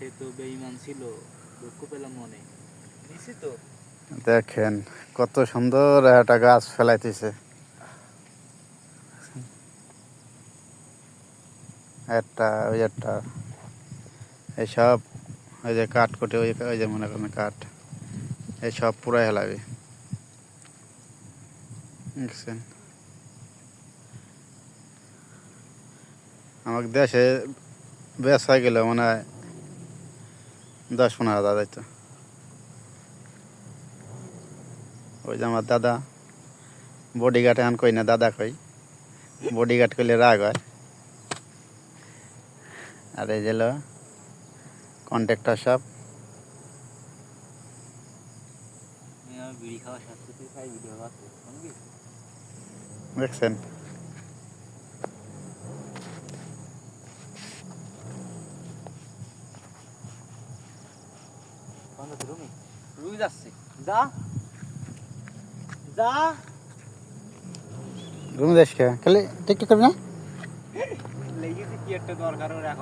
সে তো বেঈমান ছিল, দুঃখ পেলাম মনে। নিছি তো দেখেন কত সুন্দর একটা গাছ ফেলাইতেছে। ওই একটা এইসব ওই যে কাঠ কোটে ওই যে মনে করেন কাঠ এইসব পুরাই হেলাবি দেখছেন। আমাকে দেশে বেচা গেল মনে হয় 10-15 হাজার যাইত। ওই যে আমার দাদা বডিগার্ড এখন কই না, দাদা কই, বডিগার্ড করলে রাগ হয়। আর এই যে কন্ট্রাক্টর সব বিড়ি খাওয়া সাথে খাই ভিডিও বানাতে দেখছেন। রুই যাচ্ছে, যা যা রুমে যাস কে খালি টিকটক করবি না? লেগেছে কি একটা দরকার ওর এখন।